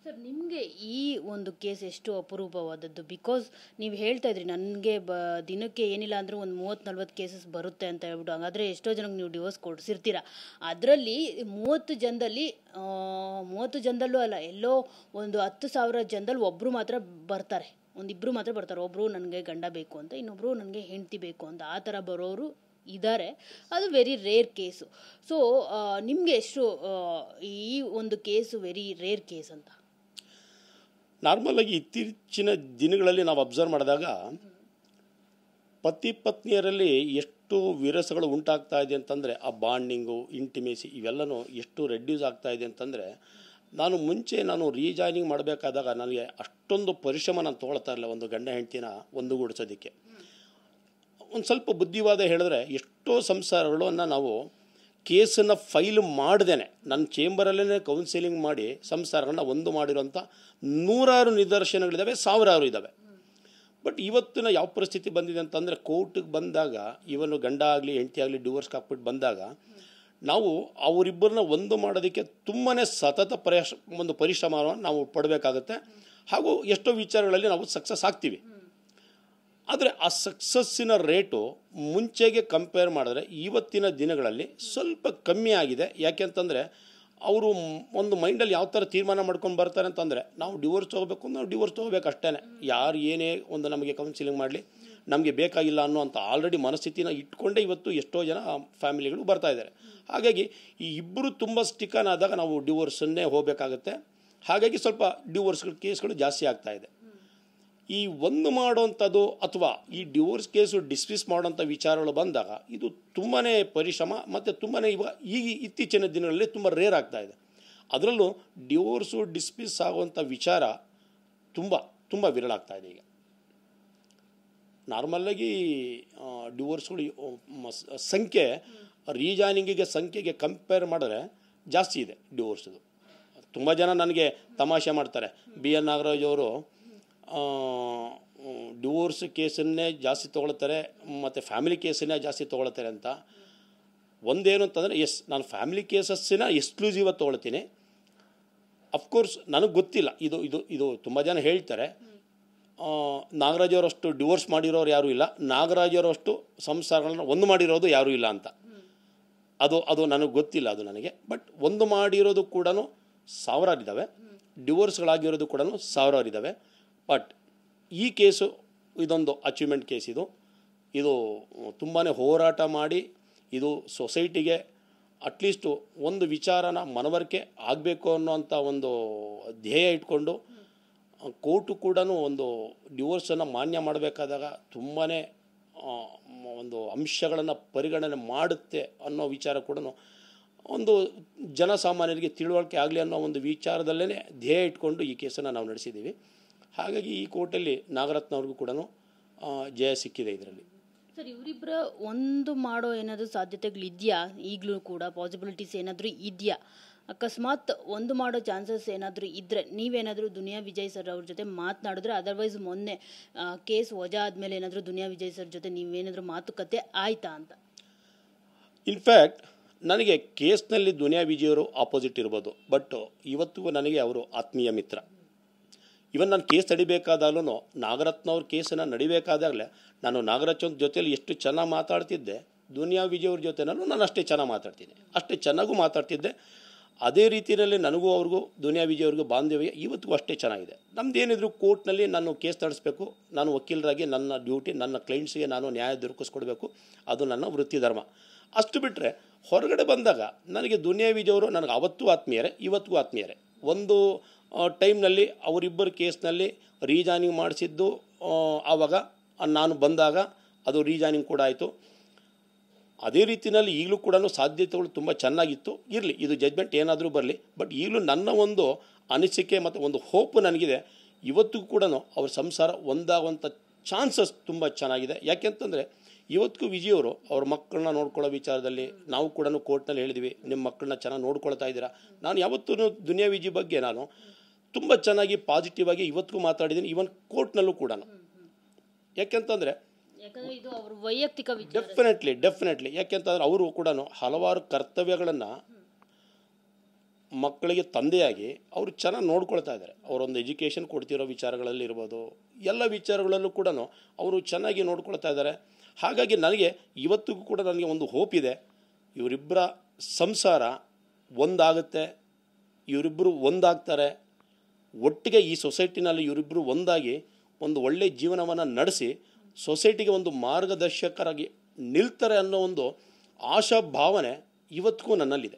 Sir ನಿಮಗೆ ಈ ಒಂದು ಕೇಸ್ ಎಷ್ಟು ಅಪರೂಪವಾದದ್ದು? ಬಿಕಾಸ್ ನೀವು ಹೇಳ್ತಾ ಇದ್ರಿ ನನಗೆ ದಿನಕ್ಕೆ ಏನಿಲ್ಲ ಅಂದರೂ ಒಂದು 30-40 ಕೇಸಸ್ ಬರುತ್ತೆ ಅಂತ ಹೇಳ್ಬಿಟ್ಟು. ಹಾಗಾದರೆ ಎಷ್ಟೋ ಜನಕ್ಕೆ ನೀವು ಡಿವೋರ್ಸ್ ಕೊಡಿಸಿರ್ತೀರ. ಅದರಲ್ಲಿ 30 ಜನದಲ್ಲೂ ಅಲ್ಲ, ಎಲ್ಲೋ ಒಂದು 10,000 ಜನದಲ್ಲಿ ಒಬ್ಬರು ಮಾತ್ರ ಬರ್ತಾರೆ, ಒಂದಿಬ್ಬರು ಮಾತ್ರ ಬರ್ತಾರೆ. ಒಬ್ಬರು ನನಗೆ ಗಂಡ ಬೇಕು ಅಂತ, ಇನ್ನೊಬ್ಬರು ನನಗೆ ಹೆಂಡತಿ ಬೇಕು ಅಂತ, ಆ ಥರ ಬರೋರು ಇದ್ದಾರೆ. ಅದು ವೆರಿ ರೇರ್ ಕೇಸು. ಸೊ ನಿಮಗೆ ಎಷ್ಟು ಈ ಒಂದು ಕೇಸು ವೆರಿ ರೇರ್ ಕೇಸ್ ಅಂತ? ನಾರ್ಮಲಾಗಿ ಇತ್ತೀಚಿನ ದಿನಗಳಲ್ಲಿ ನಾವು ಅಬ್ಸರ್ವ್ ಮಾಡಿದಾಗ ಪತಿ ಪತ್ನಿಯರಲ್ಲಿ ಎಷ್ಟು ವಿರಸಗಳು ಉಂಟಾಗ್ತಾ ಇದೆ ಅಂತಂದರೆ, ಆ ಬಾಂಡಿಂಗು, ಇಂಟಿಮೇಸಿ ಇವೆಲ್ಲನೂ ಎಷ್ಟು ರೆಡ್ಯೂಸ್ ಆಗ್ತಾ ಇದೆ ಅಂತಂದರೆ, ನಾನು ರೀಜಾಯ್ನಿಂಗ್ ಮಾಡಬೇಕಾದಾಗ ನನಗೆ ಅಷ್ಟೊಂದು ಪರಿಶ್ರಮ ನಾನು ತೊಗೊಳ್ತಾ ಇರಲಿಲ್ಲ ಒಂದು ಗಂಡ ಹೆಂಡ್ತಿನ ಒಂದುಗೂಡಿಸೋದಕ್ಕೆ. ಒಂದು ಸ್ವಲ್ಪ ಬುದ್ಧಿವಾದ ಹೇಳಿದ್ರೆ ಎಷ್ಟೋ ಸಂಸಾರಗಳನ್ನು ನಾವು ಕೇಸನ್ನು ಫೈಲ್ ಮಾಡ್ದೇನೆ ನನ್ನ ಚೇಂಬರಲ್ಲೇ ಕೌನ್ಸಿಲಿಂಗ್ ಮಾಡಿ ಸಂಸಾರಗಳನ್ನ ಒಂದು ಮಾಡಿರೋಂಥ ನೂರಾರು ನಿದರ್ಶನಗಳಿದ್ದಾವೆ, ಸಾವಿರಾರು ಇದ್ದಾವೆ. ಬಟ್ ಇವತ್ತಿನ ಯಾವ ಪರಿಸ್ಥಿತಿ ಬಂದಿದೆ ಅಂತಂದರೆ, ಕೋರ್ಟಿಗೆ ಬಂದಾಗ ಇವನು ಗಂಡ ಆಗಲಿ ಹೆಂಡತಿ ಆಗಲಿ ಡಿವೋರ್ಸ್ಗೆ ಹಾಕ್ಬಿಟ್ಟು ಬಂದಾಗ ನಾವು ಅವರಿಬ್ಬರನ್ನ ಒಂದು ಮಾಡೋದಕ್ಕೆ ತುಂಬಾ ಸತತ ಪರಿಶ್ರಮವನ್ನು ನಾವು ಪಡಬೇಕಾಗತ್ತೆ. ಹಾಗೂ ಎಷ್ಟೋ ವಿಚಾರಗಳಲ್ಲಿ ನಾವು ಸಕ್ಸಸ್ ಆಗ್ತೀವಿ. ಆದರೆ ಆ ಸಕ್ಸಸ್ಸಿನ ರೇಟು ಮುಂಚೆಗೆ ಕಂಪೇರ್ ಮಾಡಿದ್ರೆ ಇವತ್ತಿನ ದಿನಗಳಲ್ಲಿ ಸ್ವಲ್ಪ ಕಮ್ಮಿ ಆಗಿದೆ. ಯಾಕೆ ಅಂತಂದರೆ, ಅವರು ಒಂದು ಮೈಂಡಲ್ಲಿ ಯಾವ ಥರ ತೀರ್ಮಾನ ಮಾಡ್ಕೊಂಡು ಬರ್ತಾರೆ ಅಂತಂದರೆ, ನಾವು ಡಿವೋರ್ಸ್ ತೊಗೋಬೇಕು, ನಾವು ಡಿವೋರ್ಸ್ ತೊಗೋಬೇಕು ಅಷ್ಟೇ, ಯಾರು ಏನೇ ಒಂದು ನಮಗೆ ಕೌನ್ಸಿಲಿಂಗ್ ಮಾಡಲಿ ನಮಗೆ ಬೇಕಾಗಿಲ್ಲ ಅನ್ನೋಂಥ ಆಲ್ರೆಡಿ ಮನಸ್ಥಿತಿನ ಇಟ್ಕೊಂಡೇ ಇವತ್ತು ಎಷ್ಟೋ ಜನ ಫ್ಯಾಮಿಲಿಗಳು ಬರ್ತಾ ಇದ್ದಾರೆ. ಹಾಗಾಗಿ ಈ ಇಬ್ಬರು ತುಂಬ ಸ್ಟಿಕನ್ ಆದಾಗ ನಾವು ಡಿವೋರ್ಸನ್ನೇ ಹೋಗಬೇಕಾಗತ್ತೆ. ಹಾಗಾಗಿ ಸ್ವಲ್ಪ ಡಿವೋರ್ಸ್ಗಳ ಕೇಸ್ಗಳು ಜಾಸ್ತಿ ಆಗ್ತಾ ಇದೆ. ಈ ಒಂದು ಮಾಡೋವಂಥದ್ದು ಅಥವಾ ಈ ಡಿವೋರ್ಸ್ ಕೇಸು ಡಿಸ್ಮಿಸ್ ಮಾಡೋಂಥ ವಿಚಾರಗಳು ಬಂದಾಗ ಇದು ತುಂಬಾ ಪರಿಶ್ರಮ ಮತ್ತು ತುಂಬಾ ಇತ್ತೀಚಿನ ದಿನಗಳಲ್ಲಿ ತುಂಬ ರೇರ್ ಆಗ್ತಾ ಇದೆ. ಅದರಲ್ಲೂ ಡಿವೋರ್ಸು ಡಿಸ್ಮಿಸ್ ಆಗುವಂಥ ವಿಚಾರ ತುಂಬ ವಿರಳ ಆಗ್ತಾ ಇದೆ. ಈಗ ನಾರ್ಮಲಾಗಿ ಡಿವೋರ್ಸ್ಗಳು ಸಂಖ್ಯೆ ರೀಜಾಯ್ನಿಂಗಿಗೆ ಸಂಖ್ಯೆಗೆ ಕಂಪೇರ್ ಮಾಡಿದ್ರೆ ಜಾಸ್ತಿ ಇದೆ ಡಿವೋರ್ಸದು. ತುಂಬ ಜನ ನನಗೆ ತಮಾಷೆ ಮಾಡ್ತಾರೆ, BN ನಾಗರಾಜ್ ಅವರು ಡಿವೋರ್ಸ್ ಕೇಸನ್ನೇ ಜಾಸ್ತಿ ತೊಗೊಳ್ತಾರೆ ಮತ್ತು ಫ್ಯಾಮಿಲಿ ಕೇಸನ್ನೇ ಜಾಸ್ತಿ ತೊಗೊಳ್ತಾರೆ ಅಂತ. ಒಂದೇನು ಅಂತಂದರೆ, ನಾನು ಫ್ಯಾಮಿಲಿ ಕೇಸಸ್ಸಿನ ಎಕ್ಸ್ಕ್ಲೂಸಿವಾಗಿ ತೊಗೊಳ್ತೀನಿ. ಅಫ್ಕೋರ್ಸ್ ನನಗೆ ಗೊತ್ತಿಲ್ಲ, ಇದು ತುಂಬ ಜನ ಹೇಳ್ತಾರೆ ನಾಗರಾಜವರಷ್ಟು ಡಿವೋರ್ಸ್ ಮಾಡಿರೋರು ಯಾರೂ ಇಲ್ಲ, ನಾಗರಾಜವರಷ್ಟು ಸಂಸಾರಗಳನ್ನ ಒಂದು ಮಾಡಿರೋದು ಯಾರೂ ಇಲ್ಲ ಅಂತ. ಅದು ನನಗೆ ಗೊತ್ತಿಲ್ಲ, ಅದು ನನಗೆ. ಬಟ್ ಒಂದು ಮಾಡಿರೋದು ಕೂಡ ಸಾವಿರಾರಿದ್ದಾವೆ, ಡಿವೋರ್ಸ್ಗಳಾಗಿರೋದು ಕೂಡ ಸಾವಿರಾರಿದ್ದಾವೆ. ಬಟ್ ಈ ಕೇಸು ಇದೊಂದು ಅಚೀವ್ಮೆಂಟ್ ಕೇಸ್. ಇದು ತುಂಬಾ ಹೋರಾಟ ಮಾಡಿ ಇದು ಸೊಸೈಟಿಗೆ ಅಟ್ಲೀಸ್ಟು ಒಂದು ವಿಚಾರನ ಮನವರಿಕೆ ಆಗಬೇಕು ಅನ್ನೋಂಥ ಒಂದು ಧ್ಯೇಯ ಇಟ್ಕೊಂಡು ಕೋರ್ಟು ಕೂಡ ಒಂದು ಡಿವೋರ್ಸನ್ನು ಮಾನ್ಯ ಮಾಡಬೇಕಾದಾಗ ತುಂಬಾ ಒಂದು ಅಂಶಗಳನ್ನು ಪರಿಗಣನೆ ಮಾಡುತ್ತೆ ಅನ್ನೋ ವಿಚಾರ ಕೂಡ ಒಂದು ಜನಸಾಮಾನ್ಯರಿಗೆ ತಿಳುವಳಿಕೆ ಆಗಲಿ ಅನ್ನೋ ಒಂದು ವಿಚಾರದಲ್ಲೇ ಧ್ಯೇಯ ಇಟ್ಕೊಂಡು ಈ ಕೇಸನ್ನು ನಾವು ನಡೆಸಿದ್ದೀವಿ. ಹಾಗಾಗಿ ಈ ಕೋರ್ಟಲ್ಲಿ ನಾಗರತ್ನ ಅವ್ರಿಗೂ ಕೂಡ ಜಯ ಸಿಕ್ಕಿದೆ ಇದರಲ್ಲಿ. ಸರ್, ಇವರಿಬ್ಬರ ಒಂದು ಮಾಡೋ ಏನಾದರೂ ಸಾಧ್ಯತೆಗಳಿದೆಯಾ? ಈಗಲೂ ಕೂಡ ಪಾಸಿಬಿಲಿಟೀಸ್ ಏನಾದರೂ ಇದೆಯಾ? ಅಕಸ್ಮಾತ್ ಒಂದು ಮಾಡೋ ಚಾನ್ಸಸ್ ಏನಾದರೂ ಇದ್ದರೆ ನೀವೇನಾದರೂ ದುನಿಯಾ ವಿಜಯ್ ಸರ್ ಅವ್ರ ಜೊತೆ ಮಾತನಾಡಿದ್ರೆ, ಅದರ್ವೈಸ್ ಮೊನ್ನೆ ಕೇಸ್ ವಜಾ ಆದಮೇಲೆ ಏನಾದರೂ ದುನಿಯಾ ವಿಜಯ್ ಸರ್ ಜೊತೆ ನೀವೇನಾದರೂ ಮಾತುಕತೆ ಆಯಿತಾ ಅಂತ? ಇನ್ಫ್ಯಾಕ್ಟ್ ನನಗೆ ಕೇಸ್ನಲ್ಲಿ ದುನಿಯಾ ವಿಜಯವರು ಆಪೋಸಿಟ್ ಇರ್ಬೋದು, ಬಟ್ ಇವತ್ತಿಗೂ ನನಗೆ ಅವರು ಆತ್ಮೀಯ ಮಿತ್ರ. ಇವನ್ ನಾನು ಕೇಸ್ ನಡಿಬೇಕಾದಾಗಲೂ ನಾಗರತ್ನ ಅವ್ರ ಕೇಸನ್ನು ನಡಿಬೇಕಾದಾಗಲೇ ನಾನು ನಾಗರತ್ನ ಜೊತೆಯಲ್ಲಿ ಎಷ್ಟು ಚೆನ್ನಾಗಿ ಮಾತಾಡ್ತಿದ್ದೆ, ದುನಿಯಾ ವಿಜಯ್ ಅವ್ರ ಜೊತೆನೂ ನಾನು ಅಷ್ಟೇ ಚೆನ್ನಾಗಿ ಮಾತಾಡ್ತೀನಿ, ಅಷ್ಟೇ ಚೆನ್ನಾಗೂ ಮಾತಾಡ್ತಿದ್ದೆ. ಅದೇ ರೀತಿಯಲ್ಲಿ ನನಗೂ ಅವ್ರಿಗೂ ದುನಿಯಾ ವಿಜಯ್ ಅವ್ರಿಗೂ ಬಾಂಧವ್ಯ ಇವತ್ತಿಗೂ ಅಷ್ಟೇ ಚೆನ್ನಾಗಿದೆ. ನಮ್ಮದೇನಿದ್ರು ಕೋರ್ಟ್ನಲ್ಲಿ ನಾನು ಕೇಸ್ ನಡೆಸಬೇಕು, ನಾನು ವಕೀಲರಾಗಿ ನನ್ನ ಡ್ಯೂಟಿ, ನನ್ನ ಕ್ಲೈಂಟ್ಸ್ಗೆ ನಾನು ನ್ಯಾಯ ದೊರಕಿಸ್ಕೊಡ್ಬೇಕು, ಅದು ನನ್ನ ವೃತ್ತಿ ಧರ್ಮ. ಅಷ್ಟು ಬಿಟ್ಟರೆ ಹೊರಗಡೆ ಬಂದಾಗ ನನಗೆ ದುನಿಯಾ ವಿಜಯ್ ಅವರು ನನಗೆ ಅವತ್ತೂ ಆತ್ಮೀಯರೇ, ಇವತ್ತಿಗೂ ಆತ್ಮೀಯರೇ. ಒಂದು ಟೈಮ್ನಲ್ಲಿ ಅವರಿಬ್ಬರು ಕೇಸ್ನಲ್ಲಿ ರೀಜಾಯ್ನಿಂಗ್ ಮಾಡಿಸಿದ್ದು, ಆವಾಗ ನಾನು ಬಂದಾಗ ಅದು ರೀಜಾಯ್ನಿಂಗ್ ಕೂಡ ಆಯಿತು. ಅದೇ ರೀತಿಯಲ್ಲಿ ಈಗಲೂ ಕೂಡ ಸಾಧ್ಯತೆಗಳು ತುಂಬ ಚೆನ್ನಾಗಿತ್ತು. ಇರಲಿ, ಇದು ಜಡ್ಜ್ಮೆಂಟ್ ಏನಾದರೂ ಬರಲಿ, ಬಟ್ ಈಗಲೂ ನನ್ನ ಒಂದು ಅನಿಸಿಕೆ ಮತ್ತು ಒಂದು ಹೋಪ್ ನನಗಿದೆ, ಇವತ್ತಿಗೂ ಕೂಡ ಅವ್ರ ಸಂಸಾರ ಒಂದಾಗುವಂಥ ಚಾನ್ಸಸ್ ತುಂಬ ಚೆನ್ನಾಗಿದೆ. ಯಾಕೆಂತಂದರೆ ಇವತ್ತಿಗೂ ವಿಜಯವರು ಅವ್ರ ಮಕ್ಕಳನ್ನ ನೋಡ್ಕೊಳ್ಳೋ ವಿಚಾರದಲ್ಲಿ ನಾವು ಕೂಡ ಕೋರ್ಟ್ನಲ್ಲಿ ಹೇಳಿದ್ವಿ, ನಿಮ್ಮ ಮಕ್ಕಳನ್ನ ಚೆನ್ನಾಗಿ ನೋಡ್ಕೊಳ್ತಾ ಇದ್ದೀರಾ. ನಾನು ಯಾವತ್ತೂ ದುನಿಯಾ ವಿಜಯ್ ಬಗ್ಗೆ ನಾನು ತುಂಬ ಚೆನ್ನಾಗಿ ಪಾಸಿಟಿವ್ ಆಗಿ ಇವತ್ತಿಗೂ ಮಾತಾಡಿದ್ದೀನಿ, ಈವನ್ ಕೋರ್ಟ್ನಲ್ಲೂ ಕೂಡ. ಯಾಕೆಂತಂದರೆ ಡೆಫಿನೆಟ್ಲಿ ಯಾಕೆಂತಂದರೆ ಅವರು ಕೂಡ ಹಲವಾರು ಕರ್ತವ್ಯಗಳನ್ನು ಮಕ್ಕಳಿಗೆ ತಂದೆಯಾಗಿ ಅವರು ಚೆನ್ನಾಗಿ ನೋಡ್ಕೊಳ್ತಾ ಇದ್ದಾರೆ. ಅವರೊಂದು ಎಜುಕೇಷನ್ ಕೊಡ್ತಿರೋ ವಿಚಾರಗಳಲ್ಲಿ ಇರ್ಬೋದು, ಎಲ್ಲ ವಿಚಾರಗಳಲ್ಲೂ ಕೂಡ ಅವರು ಚೆನ್ನಾಗಿ ನೋಡ್ಕೊಳ್ತಾ ಇದ್ದಾರೆ. ಹಾಗಾಗಿ ನನಗೆ ಇವತ್ತಿಗೂ ಕೂಡ ನನಗೆ ಒಂದು ಹೋಪ್ ಇದೆ, ಇವರಿಬ್ಬರ ಸಂಸಾರ ಒಂದಾಗುತ್ತೆ, ಇವರಿಬ್ಬರು ಒಂದಾಗ್ತಾರೆ, ಒಟ್ಟಿಗೆ ಈ ಸೊಸೈಟಿನಲ್ಲಿ ಇವರಿಬ್ಬರು ಒಂದಾಗಿ ಒಂದು ಒಳ್ಳೆಯ ಜೀವನವನ್ನು ನಡೆಸಿ ಸೊಸೈಟಿಗೆ ಒಂದು ಮಾರ್ಗದರ್ಶಕರಾಗಿ ನಿಲ್ತಾರೆ ಅನ್ನೋ ಒಂದು ಆಶಾಭಾವನೆ ಇವತ್ತಿಗೂ ನನ್ನಲ್ಲಿದೆ.